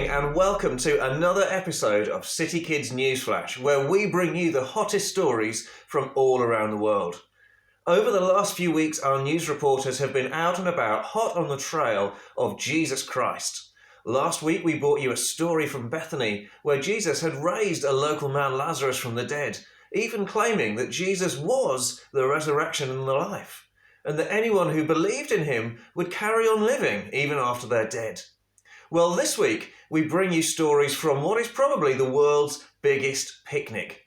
morning and welcome to another episode of City Kids Newsflash, where we bring you the hottest stories from all around the world. Over the last few weeks, our news reporters have been out and about, hot on the trail of Jesus Christ. Last week we brought you a story from Bethany, where Jesus had raised a local man Lazarus from the dead, even claiming that Jesus was the resurrection and the life, and that anyone who believed in him would carry on living even after they're dead. Well, this week we bring you stories from what is probably the world's biggest picnic.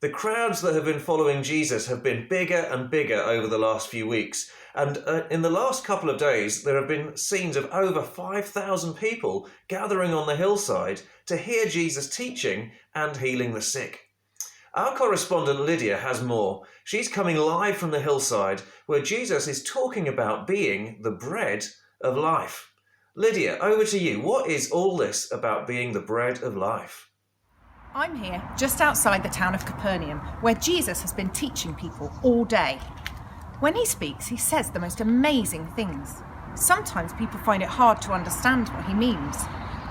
The crowds that have been following Jesus have been bigger and bigger over the last few weeks, and in the last couple of days there have been scenes of over 5,000 people gathering on the hillside to hear Jesus teaching and healing the sick. Our correspondent Lydia has more. She's coming live from the hillside where Jesus is talking about being the bread of life. Lydia, over to you. What is all this about being the bread of life? I'm here just outside the town of Capernaum, where Jesus has been teaching people all day. When he speaks, he says the most amazing things. Sometimes people find it hard to understand what he means.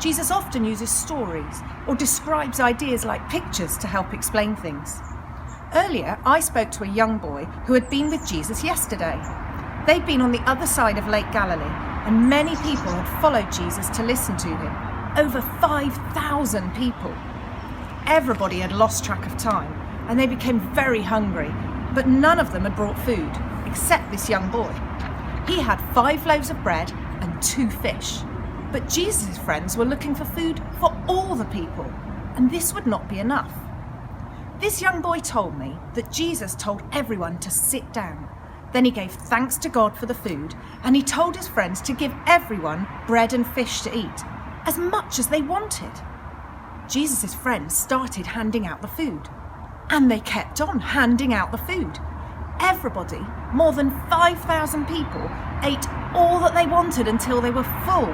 Jesus often uses stories or describes ideas like pictures to help explain things. Earlier, I spoke to a young boy who had been with Jesus yesterday. They'd been on the other side of Lake Galilee, and many people had followed Jesus to listen to him. Over 5,000 people. Everybody had lost track of time, and they became very hungry, but none of them had brought food, except this young boy. He had 5 loaves of bread and 2 fish. But Jesus' friends were looking for food for all the people, and this would not be enough. This young boy told me that Jesus told everyone to sit down. Then he gave thanks to God for the food, and he told his friends to give everyone bread and fish to eat, as much as they wanted. Jesus' friends started handing out the food, and they kept on handing out the food. Everybody, more than 5,000 people, ate all that they wanted until they were full.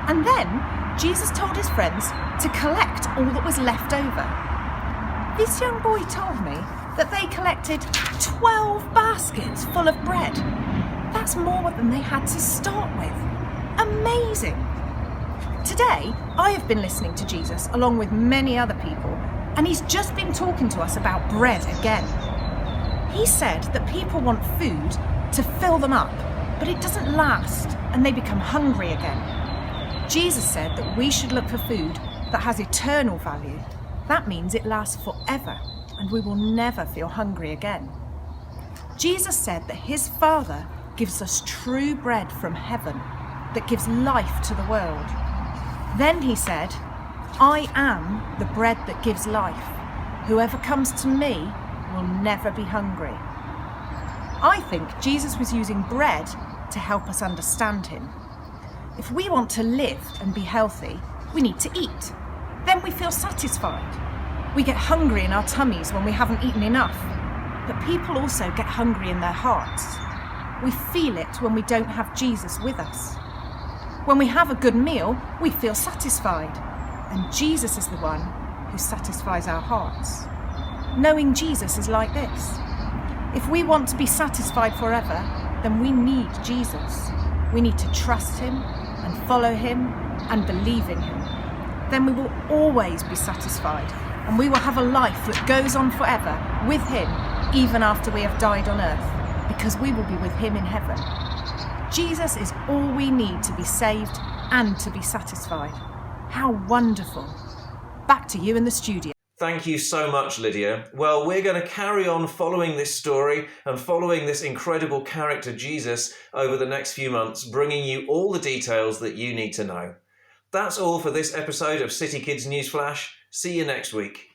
And then Jesus told his friends to collect all that was left over. This young boy told me that they collected 12 baskets full of bread. That's more than they had to start with. Amazing! Today, I have been listening to Jesus along with many other people, and he's just been talking to us about bread again. He said that people want food to fill them up, but it doesn't last, and they become hungry again. Jesus said that we should look for food that has eternal value. That means it lasts forever, and we will never feel hungry again. Jesus said that his Father gives us true bread from heaven that gives life to the world. Then he said, I am the bread that gives life. Whoever comes to me will never be hungry. I think Jesus was using bread to help us understand him. If we want to live and be healthy, we need to eat. Then we feel satisfied. We get hungry in our tummies when we haven't eaten enough. But people also get hungry in their hearts. We feel it when we don't have Jesus with us. When we have a good meal, we feel satisfied. And Jesus is the one who satisfies our hearts. Knowing Jesus is like this. If we want to be satisfied forever, then we need Jesus. We need to trust him and follow him and believe in him. Then we will always be satisfied, and we will have a life that goes on forever with him, even after we have died on earth, because we will be with him in heaven. Jesus is all we need to be saved and to be satisfied. How wonderful. Back to you in the studio. Thank you so much, Lydia. Well, we're going to carry on following this story and following this incredible character, Jesus, over the next few months, bringing you all the details that you need to know. That's all for this episode of City Kids Newsflash. See you next week.